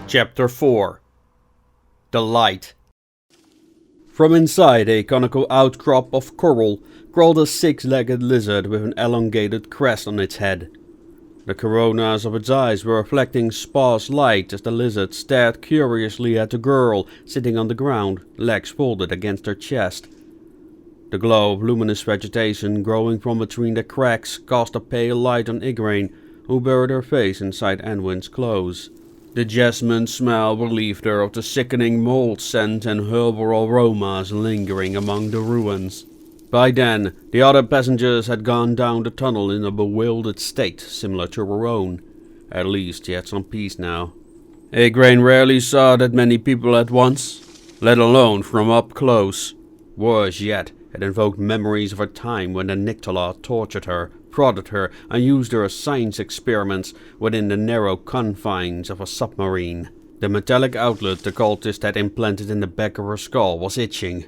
Chapter 4. The Light. From inside a conical outcrop of coral crawled a six-legged lizard with an elongated crest on its head. The coronas of its eyes were reflecting sparse light as the lizard stared curiously at the girl sitting on the ground, legs folded against her chest. The glow of luminous vegetation growing from between the cracks cast a pale light on Igraine, who buried her face inside Anwin's clothes. The jasmine smell relieved her of the sickening mold scent and herbal aromas lingering among the ruins. By then, the other passengers had gone down the tunnel in a bewildered state similar to her own. At least she had some peace now. Igraine rarely saw that many people at once, let alone from up close. Worse yet, it invoked memories of a time when the Nyctala tortured her, prodded her, and used her as science experiments within the narrow confines of a submarine. The metallic outlet the cultist had implanted in the back of her skull was itching.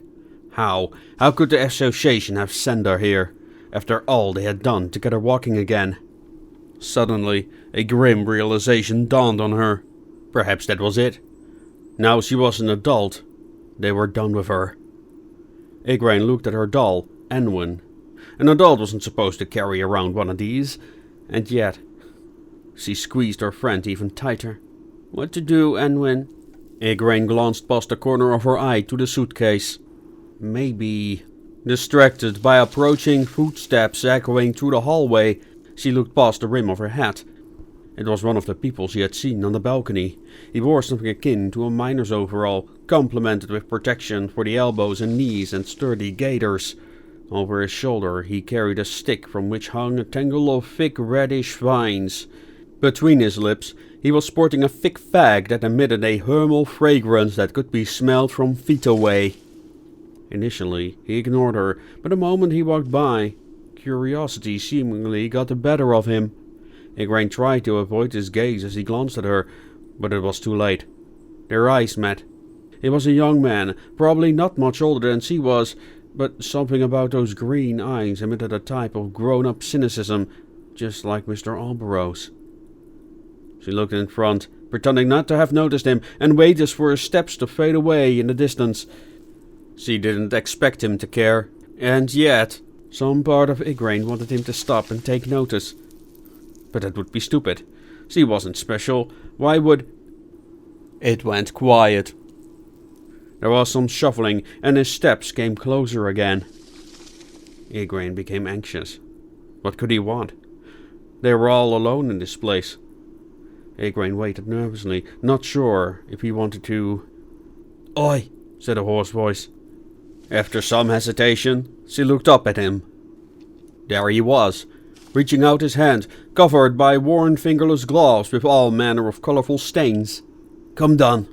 How could the association have sent her here, after all they had done to get her walking again? Suddenly, a grim realization dawned on her. Perhaps that was it. Now she was an adult. They were done with her. Igraine looked at her doll, Anwin. An adult wasn't supposed to carry around one of these, and yet... She squeezed her friend even tighter. "What to do, Anwin?" Igraine glanced past the corner of her eye to the suitcase. Maybe... Distracted by approaching footsteps echoing through the hallway, she looked past the rim of her hat. It was one of the people she had seen on the balcony. He wore something akin to a miner's overall, complemented with protection for the elbows and knees and sturdy gaiters. Over his shoulder he carried a stick from which hung a tangle of thick reddish vines. Between his lips he was sporting a thick fag that emitted a thermal fragrance that could be smelled from feet away. Initially he ignored her, but the moment he walked by, curiosity seemingly got the better of him. Igraine tried to avoid his gaze as he glanced at her, but it was too late. Their eyes met. He was a young man, probably not much older than she was, but something about those green eyes emitted a type of grown-up cynicism, just like Mr. Alborough's. She looked in front, pretending not to have noticed him, and waited for his steps to fade away in the distance. She didn't expect him to care, and yet, some part of Igraine wanted him to stop and take notice. But that would be stupid. She wasn't special. Why would... It went quiet. There was some shuffling, and his steps came closer again. Igraine became anxious. What could he want? They were all alone in this place. Igraine waited nervously, not sure if he wanted to... "Oi!" said a hoarse voice. After some hesitation, she looked up at him. There he was, reaching out his hand, covered by worn fingerless gloves with all manner of colorful stains. "Come down,"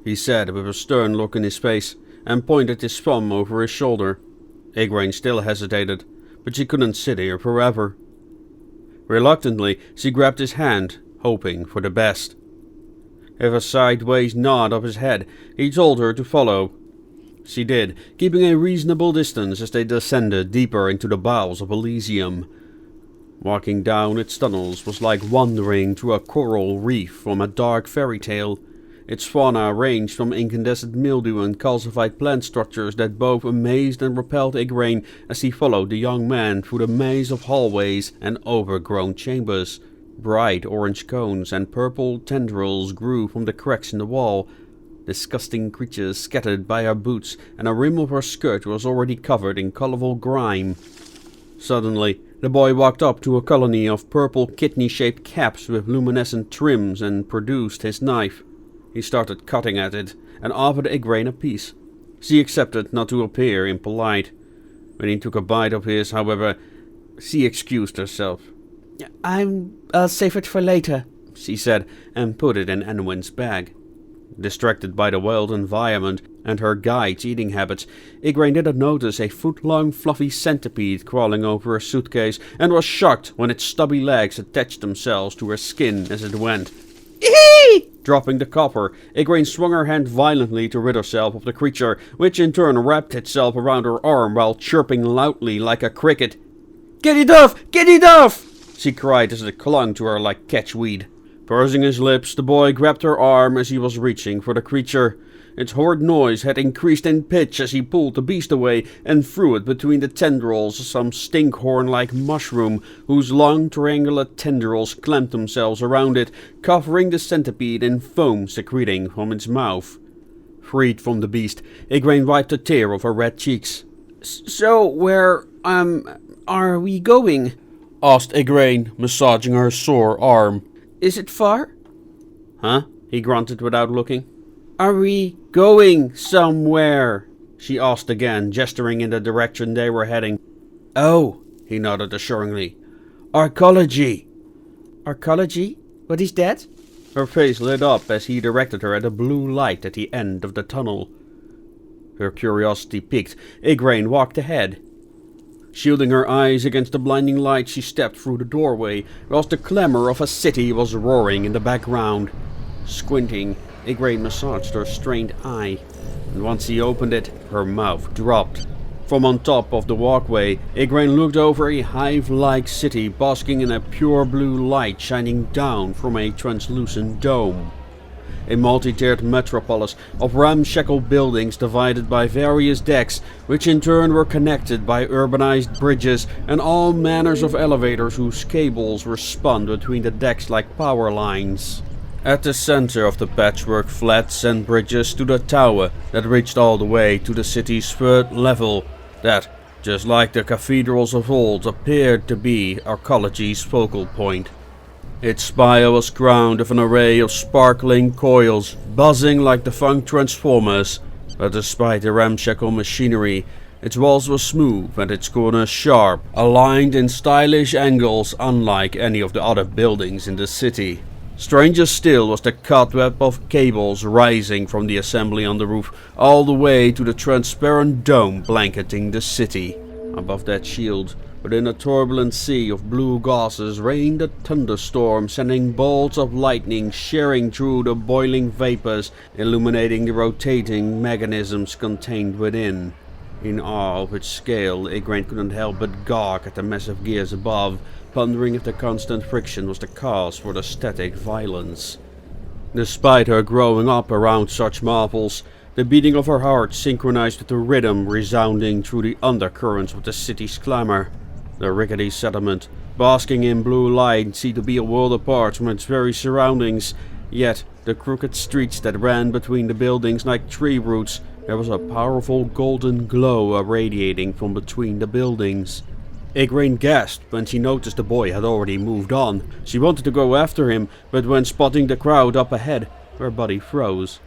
he said with a stern look in his face, and pointed his thumb over his shoulder. Igraine still hesitated, but she couldn't sit here forever. Reluctantly, she grabbed his hand, hoping for the best. With a sideways nod of his head, he told her to follow. She did, keeping a reasonable distance as they descended deeper into the bowels of Elysium. Walking down its tunnels was like wandering through a coral reef from a dark fairy tale. Its fauna ranged from incandescent mildew and calcified plant structures that both amazed and repelled Igraine as he followed the young man through the maze of hallways and overgrown chambers. Bright orange cones and purple tendrils grew from the cracks in the wall. Disgusting creatures scattered by her boots, and a rim of her skirt was already covered in colorful grime. Suddenly, the boy walked up to a colony of purple kidney-shaped caps with luminescent trims and produced his knife. He started cutting at it, and offered Igraine a piece. She accepted, not to appear impolite. When he took a bite of his, however, she excused herself. I'll save it for later," she said, and put it in Anwin's bag. Distracted by the wild environment and her guide's eating habits, Igraine didn't notice a foot-long fluffy centipede crawling over her suitcase, and was shocked when its stubby legs attached themselves to her skin as it went. "Eehee!" Dropping the copper, Igraine swung her hand violently to rid herself of the creature, which in turn wrapped itself around her arm while chirping loudly like a cricket. "Get it off! Get it off!" she cried as it clung to her like catchweed. Pursing his lips, the boy grabbed her arm as he was reaching for the creature. Its horrid noise had increased in pitch as he pulled the beast away and threw it between the tendrils of some stinkhorn-like mushroom, whose long triangular tendrils clamped themselves around it, covering the centipede in foam secreting from its mouth. Freed from the beast, Igraine wiped a tear off her red cheeks. "So, where, are we going?" asked Igraine, massaging her sore arm. "Is it far?" "Huh?" he grunted without looking. "Are we going somewhere?" she asked again, gesturing in the direction they were heading. "Oh," he nodded assuringly. "Arcology." "Arcology? What is that?" Her face lit up as he directed her at a blue light at the end of the tunnel. Her curiosity piqued, Igraine walked ahead. Shielding her eyes against the blinding light, she stepped through the doorway, whilst the clamour of a city was roaring in the background. Squinting, Igraine massaged her strained eye, and once he opened it, her mouth dropped. From on top of the walkway, Igraine looked over a hive-like city basking in a pure blue light shining down from a translucent dome. A multi-tiered metropolis of ramshackle buildings divided by various decks, which in turn were connected by urbanized bridges and all manners of elevators whose cables were spun between the decks like power lines. At the center of the patchwork flats and bridges stood a tower that reached all the way to the city's third level, that, just like the cathedrals of old, appeared to be Arcology's focal point. Its spire was crowned with an array of sparkling coils, buzzing like defunct transformers, but despite the ramshackle machinery, its walls were smooth and its corners sharp, aligned in stylish angles unlike any of the other buildings in the city. Stranger still was the cobweb of cables rising from the assembly on the roof all the way to the transparent dome blanketing the city. Above that shield, within a turbulent sea of blue gases, rained a thunderstorm, sending bolts of lightning shearing through the boiling vapors, illuminating the rotating mechanisms contained within. In awe of its scale, Igraine couldn't help but gawk at the massive gears above, pondering if the constant friction was the cause for the static violence. Despite her growing up around such marvels, the beating of her heart synchronized with the rhythm resounding through the undercurrents of the city's clamor. The rickety settlement, basking in blue light, seemed to be a world apart from its very surroundings, yet the crooked streets that ran between the buildings like tree roots, there was a powerful golden glow irradiating from between the buildings. Igraine gasped when she noticed the boy had already moved on. She wanted to go after him, but when spotting the crowd up ahead, her body froze.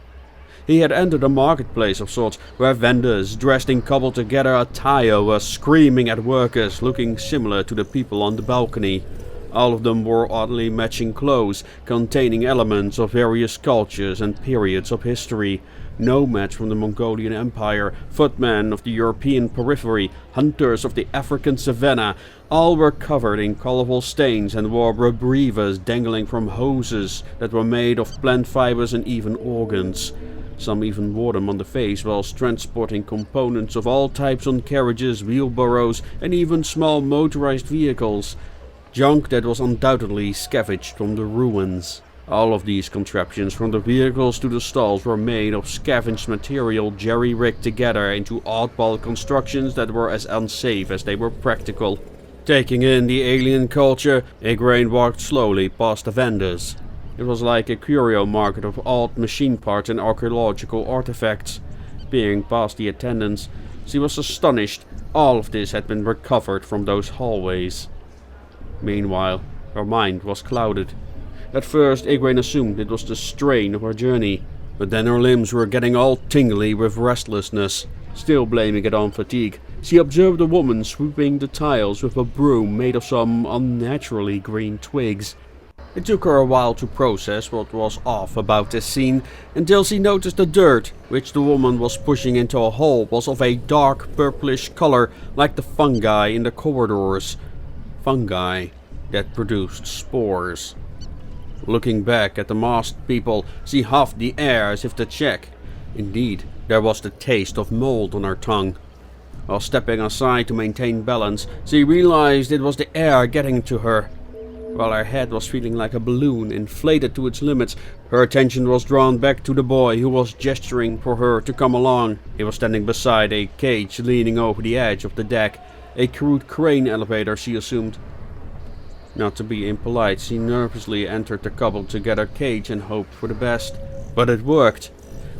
He had entered a marketplace of sorts, where vendors, dressed in cobbled-together attire, were screaming at workers looking similar to the people on the balcony. All of them wore oddly matching clothes, containing elements of various cultures and periods of history. Nomads from the Mongolian Empire, footmen of the European periphery, hunters of the African savannah, all were covered in colorful stains and wore rebrievas dangling from hoses that were made of plant fibers and even organs. Some even wore them on the face whilst transporting components of all types on carriages, wheelbarrows, and even small motorized vehicles. Junk that was undoubtedly scavenged from the ruins. All of these contraptions, from the vehicles to the stalls, were made of scavenged material jerry-rigged together into oddball constructions that were as unsafe as they were practical. Taking in the alien culture, Igraine walked slowly past the vendors. It was like a curio market of odd machine parts and archaeological artifacts. Peering past the attendants, she was astonished all of this had been recovered from those hallways. Meanwhile, her mind was clouded. At first, Igraine assumed it was the strain of her journey, but then her limbs were getting all tingly with restlessness. Still blaming it on fatigue, she observed a woman sweeping the tiles with a broom made of some unnaturally green twigs. It took her a while to process what was off about this scene, until she noticed the dirt, which the woman was pushing into a hole, was of a dark purplish color like the fungi in the corridors. Fungi that produced spores. Looking back at the masked people, she huffed the air as if to check. Indeed, there was the taste of mold on her tongue. While stepping aside to maintain balance, she realized it was the air getting to her. While her head was feeling like a balloon inflated to its limits, her attention was drawn back to the boy who was gesturing for her to come along. He was standing beside a cage leaning over the edge of the deck, a crude crane elevator, she assumed. Not to be impolite, she nervously entered the cobbled-together cage and hoped for the best. But it worked.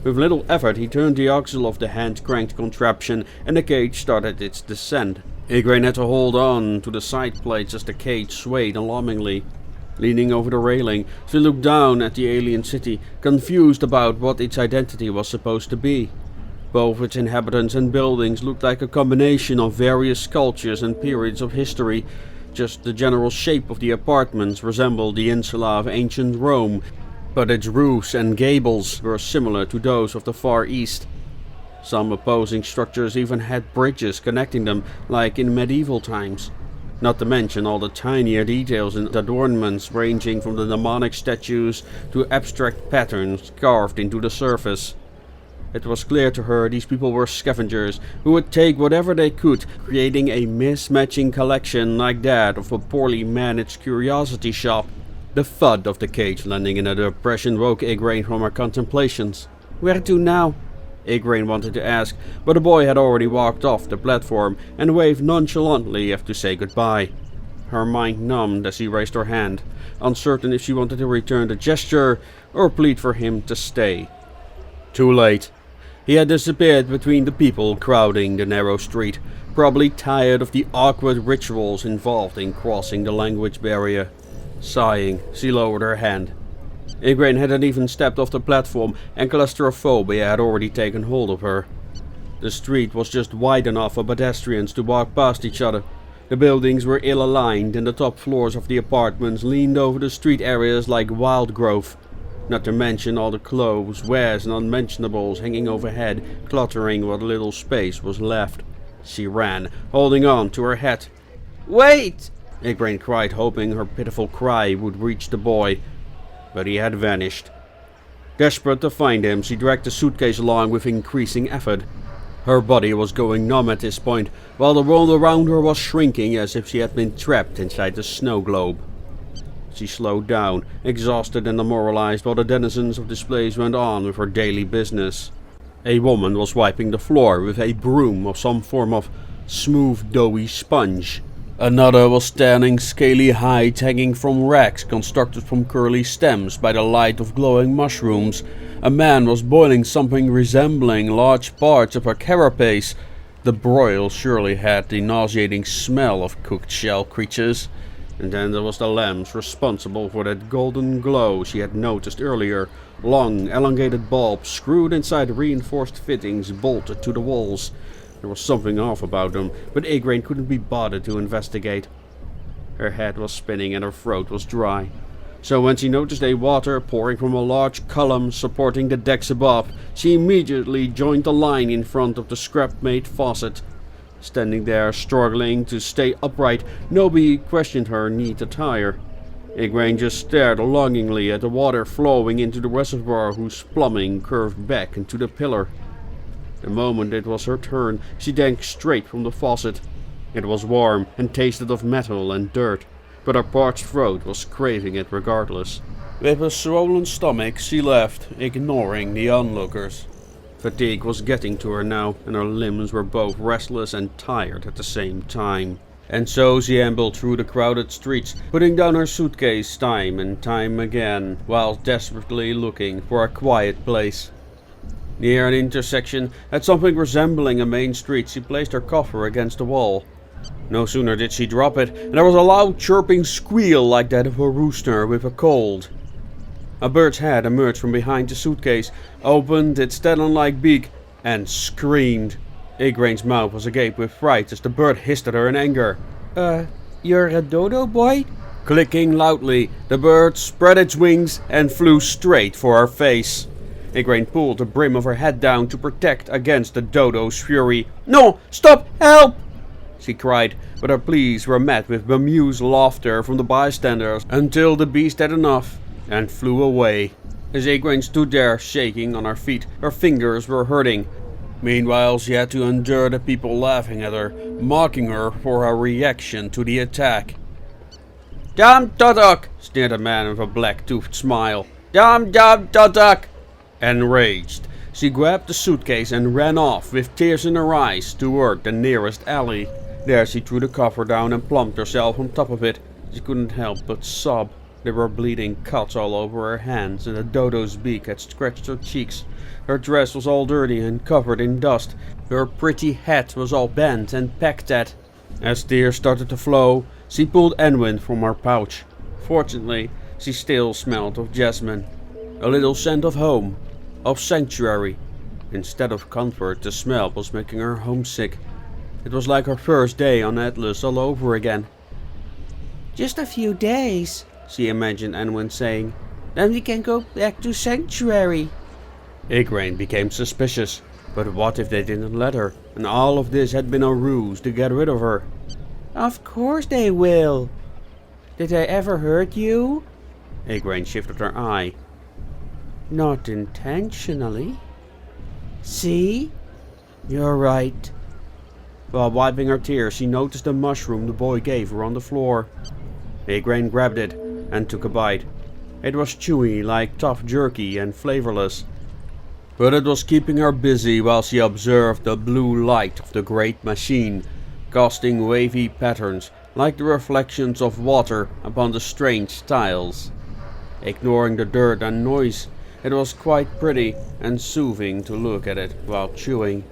With little effort, he turned the axle of the hand-cranked contraption, and the cage started its descent. Igraine had to hold on to the side plates as the cage swayed alarmingly. Leaning over the railing, she looked down at the alien city, confused about what its identity was supposed to be. Both its inhabitants and buildings looked like a combination of various cultures and periods of history. Just the general shape of the apartments resembled the insula of ancient Rome, but its roofs and gables were similar to those of the Far East. Some opposing structures even had bridges connecting them, like in medieval times. Not to mention all the tinier details and adornments ranging from the mnemonic statues to abstract patterns carved into the surface. It was clear to her these people were scavengers who would take whatever they could, creating a mismatching collection like that of a poorly managed curiosity shop. The thud of the cage landing in a depression woke Igraine from her contemplations. "Where to now?" Igraine wanted to ask, but the boy had already walked off the platform and waved nonchalantly as to say goodbye. Her mind numbed as she raised her hand, uncertain if she wanted to return the gesture or plead for him to stay. Too late. He had disappeared between the people crowding the narrow street, probably tired of the awkward rituals involved in crossing the language barrier. Sighing, she lowered her hand. Igraine hadn't even stepped off the platform, and claustrophobia had already taken hold of her. The street was just wide enough for pedestrians to walk past each other. The buildings were ill-aligned, and the top floors of the apartments leaned over the street areas like wild growth. Not to mention all the clothes, wares and unmentionables hanging overhead, cluttering what little space was left. She ran, holding on to her hat. "Wait!" Igraine cried, hoping her pitiful cry would reach the boy. But he had vanished. Desperate to find him, she dragged the suitcase along with increasing effort. Her body was going numb at this point, while the world around her was shrinking as if she had been trapped inside a snow globe. She slowed down, exhausted and demoralized, while the denizens of this place went on with her daily business. A woman was wiping the floor with a broom of some form of smooth, doughy sponge. Another was tanning scaly hides hanging from racks constructed from curly stems by the light of glowing mushrooms. A man was boiling something resembling large parts of a carapace. The broil surely had the nauseating smell of cooked shell creatures. And then there was the lamp responsible for that golden glow she had noticed earlier. Long, elongated bulbs screwed inside reinforced fittings bolted to the walls. There was something off about them, but Igraine couldn't be bothered to investigate. Her head was spinning and her throat was dry. So when she noticed a water pouring from a large column supporting the decks above, she immediately joined the line in front of the scrap-made faucet. Standing there, struggling to stay upright, nobody questioned her neat attire. Igraine just stared longingly at the water flowing into the reservoir whose plumbing curved back into the pillar. The moment it was her turn, she drank straight from the faucet. It was warm and tasted of metal and dirt, but her parched throat was craving it regardless. With a swollen stomach, she left, ignoring the onlookers. Fatigue was getting to her now, and her limbs were both restless and tired at the same time. And so she ambled through the crowded streets, putting down her suitcase time and time again, while desperately looking for a quiet place. Near an intersection, at something resembling a main street, she placed her coffer against the wall. No sooner did she drop it, and there was a loud chirping squeal like that of a rooster with a cold. A bird's head emerged from behind the suitcase, opened its talon-like beak, and screamed. Igraine's mouth was agape with fright as the bird hissed at her in anger. You're a dodo boy?" Clicking loudly, the bird spread its wings and flew straight for her face. Igraine pulled the brim of her hat down to protect against the dodo's fury. "No! Stop! Help!" she cried, but her pleas were met with bemused laughter from the bystanders until the beast had enough and flew away. As Igraine stood there, shaking on her feet, her fingers were hurting. Meanwhile, she had to endure the people laughing at her, mocking her for her reaction to the attack. Damn Doddock! Sneered a man with a black-toothed smile. Damn Doddock! Enraged, she grabbed the suitcase and ran off with tears in her eyes toward the nearest alley. There she threw the cover down and plumped herself on top of it. She couldn't help but sob. There were bleeding cuts all over her hands, and a dodo's beak had scratched her cheeks. Her dress was all dirty and covered in dust. Her pretty hat was all bent and pecked at. As tears started to flow, she pulled Enwin from her pouch. Fortunately, she still smelled of jasmine. A little scent of home, of sanctuary. Instead of comfort, the smell was making her homesick. It was like her first day on Atlas all over again. Just a few days, she imagined Enwin saying. Then we can go back to sanctuary. Igraine became suspicious. But what if they didn't let her, and all of this had been a ruse to get rid of her? Of course they will. Did I ever hurt you? Igraine shifted her eye. Not intentionally. See? You're right. While wiping her tears, she noticed the mushroom the boy gave her on the floor. Igraine grabbed it and took a bite. It was chewy like tough jerky and flavorless. But it was keeping her busy while she observed the blue light of the great machine, casting wavy patterns like the reflections of water upon the strange tiles. Ignoring the dirt and noise, it was quite pretty and soothing to look at it while chewing.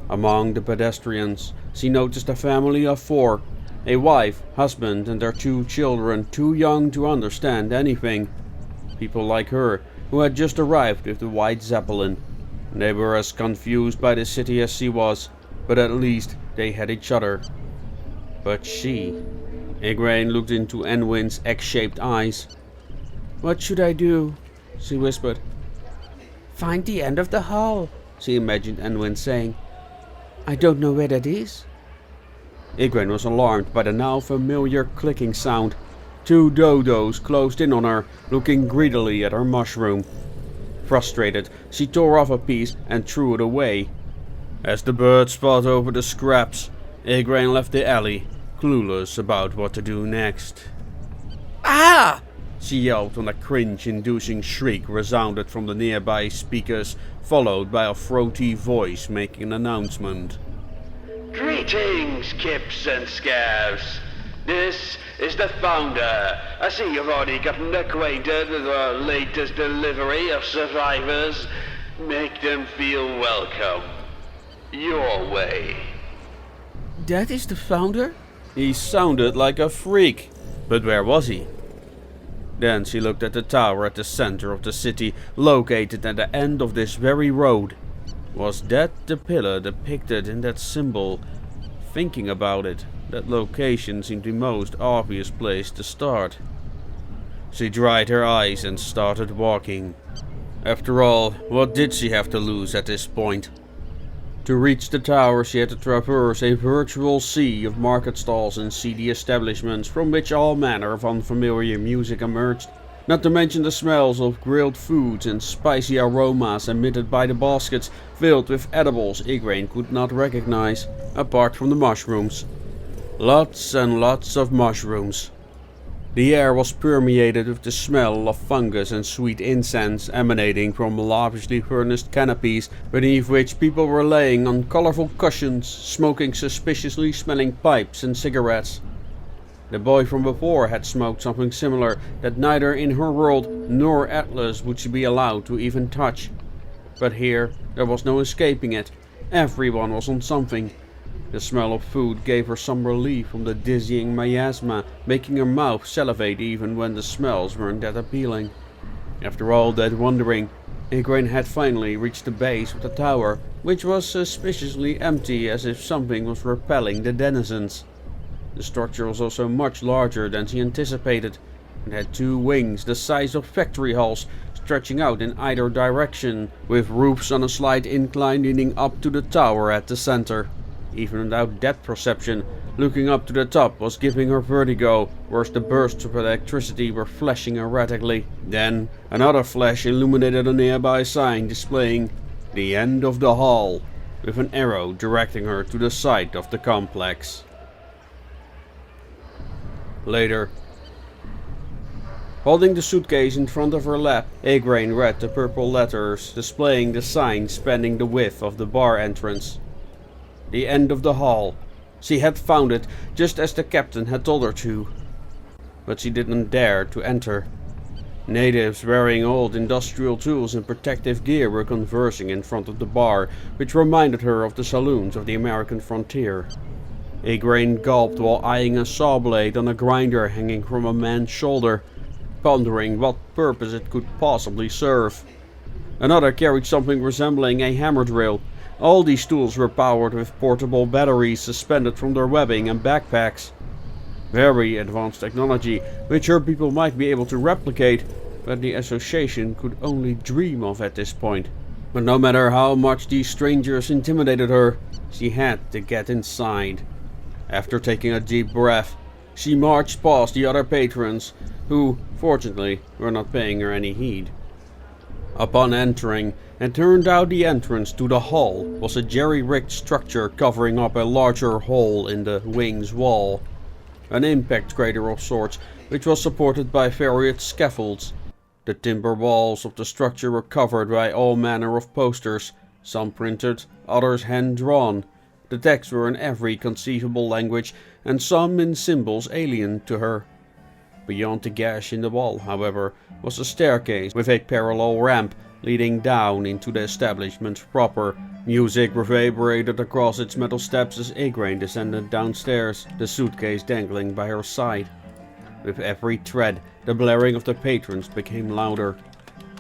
Among the pedestrians, she noticed a family of 4, a wife, husband and their 2 children too young to understand anything. People like her, who had just arrived with the white Zeppelin. They were as confused by the city as she was, but at least they had each other. But she... Igraine looked into Enwin's egg-shaped eyes. What should I do? She whispered. Find the end of the hall, she imagined Enwin saying. I don't know where that is. Igraine was alarmed by the now familiar clicking sound. 2 dodos closed in on her, looking greedily at her mushroom. Frustrated, she tore off a piece and threw it away. As the birds fought over the scraps, Igraine left the alley, clueless about what to do next. Ah! She yelled when a cringe-inducing shriek resounded from the nearby speakers, followed by a throaty voice making an announcement. Greetings, Kips and Scavs. This is the Founder. I see you've already gotten acquainted with our latest delivery of survivors. Make them feel welcome. Your way. That is the Founder? He sounded like a freak. But where was he? Then she looked at the tower at the center of the city, located at the end of this very road. Was that the pillar depicted in that symbol? Thinking about it, that location seemed the most obvious place to start. She dried her eyes and started walking. After all, what did she have to lose at this point? To reach the tower, she had to traverse a virtual sea of market stalls and seedy establishments from which all manner of unfamiliar music emerged. Not to mention the smells of grilled foods and spicy aromas emitted by the baskets filled with edibles Igraine could not recognize, apart from the mushrooms. Lots and lots of mushrooms. The air was permeated with the smell of fungus and sweet incense emanating from lavishly furnished canopies beneath which people were laying on colorful cushions, smoking suspiciously smelling pipes and cigarettes. The boy from before had smoked something similar that neither in her world nor Atlas would she be allowed to even touch. But here there was no escaping it. Everyone was on something. The smell of food gave her some relief from the dizzying miasma, making her mouth salivate even when the smells weren't that appealing. After all that wandering, Igraine had finally reached the base of the tower, which was suspiciously empty, as if something was repelling the denizens. The structure was also much larger than she anticipated. It had 2 wings the size of factory halls, stretching out in either direction, with roofs on a slight incline leading up to the tower at the center. Even without depth perception, looking up to the top was giving her vertigo, whereas the bursts of electricity were flashing erratically. Then, another flash illuminated a nearby sign displaying "The End of the Hall," with an arrow directing her to the site of the complex. Later, Holding the suitcase in front of her lap, Igraine read the purple letters displaying the sign spanning the width of the bar entrance. The end of the hall. She had found it just as the captain had told her to. But she didn't dare to enter. Natives wearing old industrial tools and protective gear were conversing in front of the bar, which reminded her of the saloons of the American frontier. Igraine gulped while eyeing a saw blade on a grinder hanging from a man's shoulder, pondering what purpose it could possibly serve. Another carried something resembling a hammer drill. All these tools were powered with portable batteries suspended from their webbing and backpacks. Very advanced technology, which her people might be able to replicate, but the association could only dream of at this point. But no matter how much these strangers intimidated her, she had to get inside. After taking a deep breath, she marched past the other patrons, who, fortunately, were not paying her any heed. Upon entering, it turned out the entrance to the hall was a jerry-rigged structure covering up a larger hole in the wing's wall. An impact crater of sorts, which was supported by various scaffolds. The timber walls of the structure were covered by all manner of posters, some printed, others hand-drawn. The texts were in every conceivable language, and some in symbols alien to her. Beyond the gash in the wall, however, was a staircase with a parallel ramp leading down into the establishment proper. Music reverberated across its metal steps as Igraine descended downstairs, the suitcase dangling by her side. With every tread, the blaring of the patrons became louder.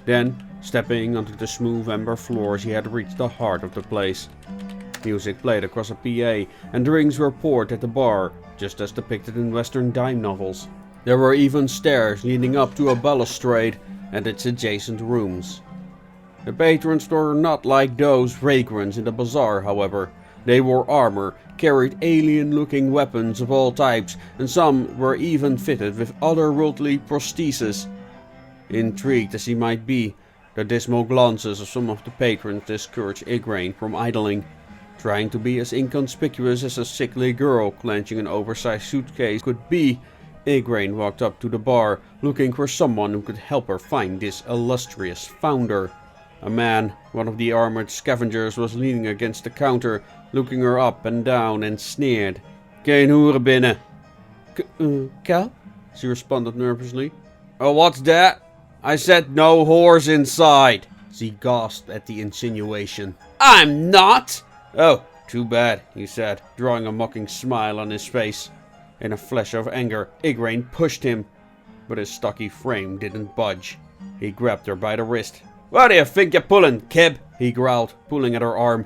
Then, stepping onto the smooth amber floor, she had reached the heart of the place. Music played across a PA, and drinks were poured at the bar, just as depicted in Western dime novels. There were even stairs leading up to a balustrade and its adjacent rooms. The patrons were not like those vagrants in the bazaar, however. They wore armor, carried alien-looking weapons of all types, and some were even fitted with otherworldly prostheses. Intrigued as he might be, the dismal glances of some of the patrons discouraged Igraine from idling. Trying to be as inconspicuous as a sickly girl clenching an oversized suitcase could be, Igraine walked up to the bar, looking for someone who could help her find this illustrious founder. A man, one of the armored scavengers, was leaning against the counter, looking her up and down, and sneered. "Geen hoeren binnen." Cal? She responded nervously. "Oh, what's that? I said no whores inside." She gasped at the insinuation. I'm not! "Oh, too bad," he said, drawing a mocking smile on his face. In a flash of anger, Igraine pushed him, but his stocky frame didn't budge. He grabbed her by the wrist. "Where do you think you're pulling, kid?" he growled, pulling at her arm.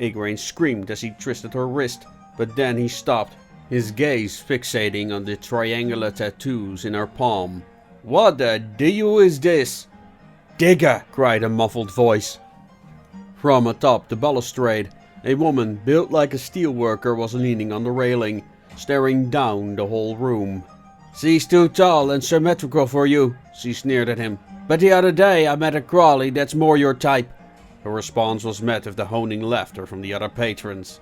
Igraine screamed as he twisted her wrist, but then he stopped, his gaze fixating on the triangular tattoos in her palm. "What the deal is this?" "Digger!" cried a muffled voice. From atop the balustrade, a woman built like a steelworker was leaning on the railing, staring down the whole room. "She's too tall and symmetrical for you," she sneered at him. "But the other day I met a crawly that's more your type." Her response was met with the honing laughter from the other patrons.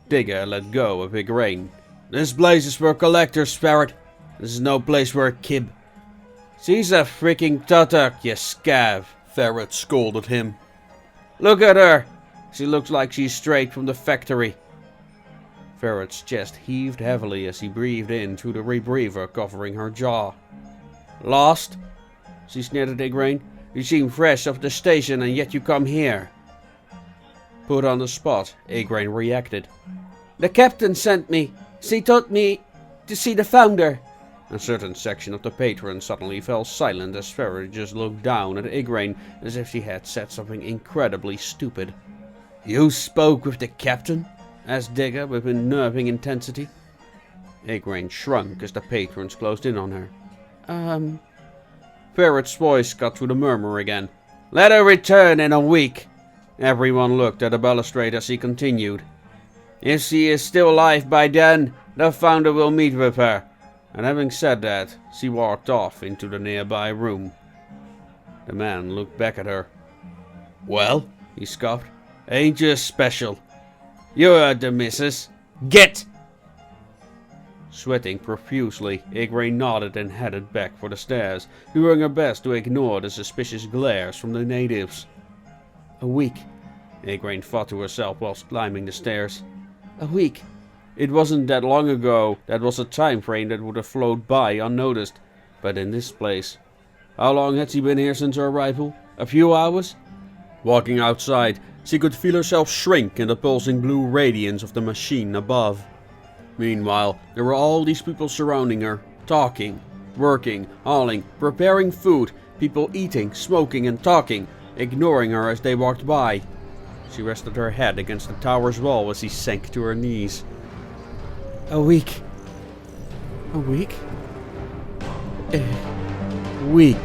Digger let go of Igraine. "This place is for collectors, Ferret. This is no place for a kib." "She's a freaking tutuck, you scav," Ferret scolded him. "Look at her. She looks like she's straight from the factory." Ferret's chest heaved heavily as he breathed in through the rebreather covering her jaw. "Lost?" she sneered at Igraine. "You seem fresh off the station and yet you come here." Put on the spot, Igraine reacted. "The captain sent me. She told me to see the founder." A certain section of the patrons suddenly fell silent as Ferret just looked down at Igraine as if she had said something incredibly stupid. "You spoke with the captain?" asked Digger with unnerving intensity. Igraine shrunk as the patrons closed in on her. Ferret's voice cut through the murmur again. "Let her return in a week." Everyone looked at the balustrade as he continued. "If she is still alive by then, the founder will meet with her." And having said that, she walked off into the nearby room. The man looked back at her. "Well," he scoffed, "ain't you special? You heard the missus. Get!" Sweating profusely, Igraine nodded and headed back for the stairs, doing her best to ignore the suspicious glares from the natives. A week. Igraine thought to herself whilst climbing the stairs. A week. It wasn't that long ago. That was a time frame that would have flowed by unnoticed. But in this place... How long had she been here since her arrival? A few hours? Walking outside, she could feel herself shrink in the pulsing blue radiance of the machine above. Meanwhile, there were all these people surrounding her, talking, working, hauling, preparing food, people eating, smoking and talking, ignoring her as they walked by. She rested her head against the tower's wall as she sank to her knees. A week. A week? Weak.